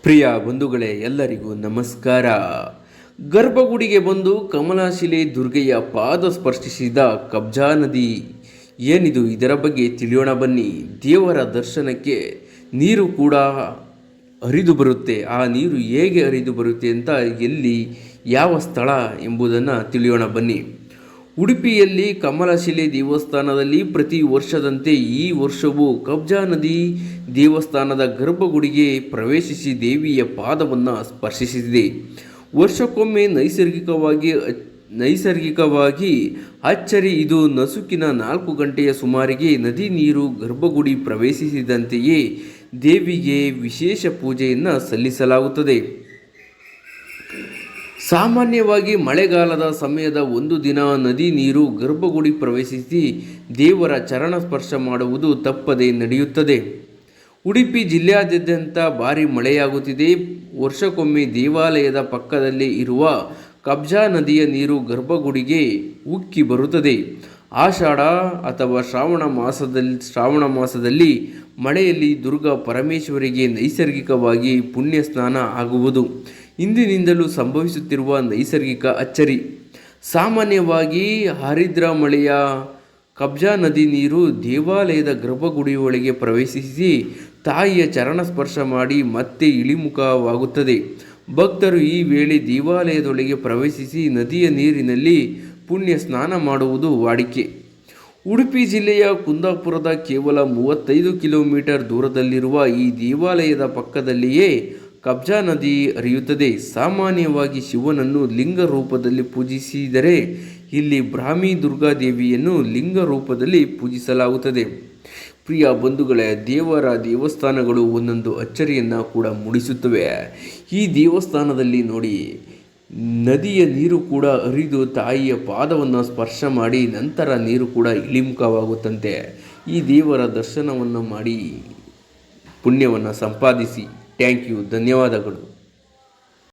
ಪ್ರಿಯ ಬಂಧುಗಳೇ, ಎಲ್ಲರಿಗೂ ನಮಸ್ಕಾರ. ಗರ್ಭಗುಡಿಗೆ ಬಂದು ಕಮಲಾಶಿಲೆ ದುರ್ಗೆಯ ಪಾದ ಸ್ಪರ್ಶಿಸಿದ ಕಬ್ಜಾ ನದಿ ಏನಿದು, ಇದರ ಬಗ್ಗೆ ತಿಳಿಯೋಣ ಬನ್ನಿ. ದೇವರ ದರ್ಶನಕ್ಕೆ ನೀರು ಕೂಡ ಹರಿದು ಬರುತ್ತೆ. ಆ ನೀರು ಹೇಗೆ ಹರಿದು ಬರುತ್ತೆ ಅಂತ, ಎಲ್ಲಿ, ಯಾವ ಸ್ಥಳ ಎಂಬುದನ್ನು ತಿಳಿಯೋಣ ಬನ್ನಿ. ಉಡುಪಿಯಲ್ಲಿ ಕಮಲಶಿಲೆ ದೇವಸ್ಥಾನದಲ್ಲಿ ಪ್ರತಿ ವರ್ಷದಂತೆ ಈ ವರ್ಷವೂ ಕಬ್ಜಾ ನದಿ ದೇವಸ್ಥಾನದ ಗರ್ಭಗುಡಿಗೆ ಪ್ರವೇಶಿಸಿ ದೇವಿಯ ಪಾದವನ್ನು ಸ್ಪರ್ಶಿಸಿದೆ. ವರ್ಷಕ್ಕೊಮ್ಮೆ ನೈಸರ್ಗಿಕವಾಗಿ ಅಚ್ಚರಿ ಇದು. ನಸುಕಿನ 4 ಗಂಟೆಯ ಸುಮಾರಿಗೆ ನದಿ ನೀರು ಗರ್ಭಗುಡಿ ಪ್ರವೇಶಿಸಿದಂತೆಯೇ ದೇವಿಗೆ ವಿಶೇಷ ಪೂಜೆಯನ್ನು ಸಲ್ಲಿಸಲಾಗುತ್ತದೆ. ಸಾಮಾನ್ಯವಾಗಿ ಮಳೆಗಾಲದ ಸಮಯದ ಒಂದು ದಿನ ನದಿ ನೀರು ಗರ್ಭಗುಡಿ ಪ್ರವೇಶಿಸಿ ದೇವರ ಚರಣ ಸ್ಪರ್ಶ ಮಾಡುವುದು ತಪ್ಪದೆ ನಡೆಯುತ್ತದೆ. ಉಡುಪಿ ಜಿಲ್ಲೆಯಾದ್ಯಂತ ಭಾರಿ ಮಳೆಯಾಗುತ್ತಿದೆ. ವರ್ಷಕ್ಕೊಮ್ಮೆ ದೇವಾಲಯದ ಪಕ್ಕದಲ್ಲಿ ಇರುವ ಕಬ್ಜಾ ನದಿಯ ನೀರು ಗರ್ಭಗುಡಿಗೆ ಉಕ್ಕಿ ಬರುತ್ತದೆ. ಆಷಾಢ ಅಥವಾ ಶ್ರಾವಣ ಮಾಸದಲ್ಲಿ ಮಳೆಯಲ್ಲಿ ದುರ್ಗಾ ಪರಮೇಶ್ವರಿಗೆ ನೈಸರ್ಗಿಕವಾಗಿ ಪುಣ್ಯ ಸ್ನಾನ ಆಗುವುದು ಇಂದಿನಿಂದಲೂ ಸಂಭವಿಸುತ್ತಿರುವ ನೈಸರ್ಗಿಕ ಅಚ್ಚರಿ. ಸಾಮಾನ್ಯವಾಗಿ ಹರಿದ್ರ ಮಳೆಯ ಕಬ್ಜಾ ನದಿ ನೀರು ದೇವಾಲಯದ ಗರ್ಭಗುಡಿಯೊಳಗೆ ಪ್ರವೇಶಿಸಿ ತಾಯಿಯ ಚರಣ ಸ್ಪರ್ಶ ಮಾಡಿ ಮತ್ತೆ ಇಳಿಮುಖವಾಗುತ್ತದೆ. ಭಕ್ತರು ಈ ವೇಳೆ ದೇವಾಲಯದೊಳಗೆ ಪ್ರವೇಶಿಸಿ ನದಿಯ ನೀರಿನಲ್ಲಿ ಪುಣ್ಯ ಸ್ನಾನ ಮಾಡುವುದು ವಾಡಿಕೆ. ಉಡುಪಿ ಜಿಲ್ಲೆಯ ಕುಂದಾಪುರದ ಕೇವಲ 35 ಕಿಲೋಮೀಟರ್ ದೂರದಲ್ಲಿರುವ ಈ ದೇವಾಲಯದ ಪಕ್ಕದಲ್ಲಿಯೇ ಕಬ್ಜಾ ನದಿ ಹರಿಯುತ್ತದೆ. ಸಾಮಾನ್ಯವಾಗಿ ಶಿವನನ್ನು ಲಿಂಗ ರೂಪದಲ್ಲಿ ಪೂಜಿಸಿದರೆ ಇಲ್ಲಿ ಬ್ರಾಹ್ಮಿ ದುರ್ಗಾದೇವಿಯನ್ನು ಲಿಂಗ ರೂಪದಲ್ಲಿ ಪೂಜಿಸಲಾಗುತ್ತದೆ. ಪ್ರಿಯ ಬಂಧುಗಳೇ, ದೇವಸ್ಥಾನಗಳು ಒಂದೊಂದು ಅಚ್ಚರಿಯನ್ನು ಕೂಡ ಮೂಡಿಸುತ್ತವೆ. ಈ ದೇವಸ್ಥಾನದಲ್ಲಿ ನೋಡಿ, ನದಿಯ ನೀರು ಕೂಡ ಹರಿದು ತಾಯಿಯ ಪಾದವನ್ನು ಸ್ಪರ್ಶ ಮಾಡಿ ನಂತರ ನೀರು ಕೂಡ ಇಳಿಮುಖವಾಗುತ್ತಂತೆ. ಈ ದೇವರ ದರ್ಶನವನ್ನು ಮಾಡಿ ಪುಣ್ಯವನ್ನು ಸಂಪಾದಿಸಿ. ಥ್ಯಾಂಕ್ ಯು, ಧನ್ಯವಾದಗಳು.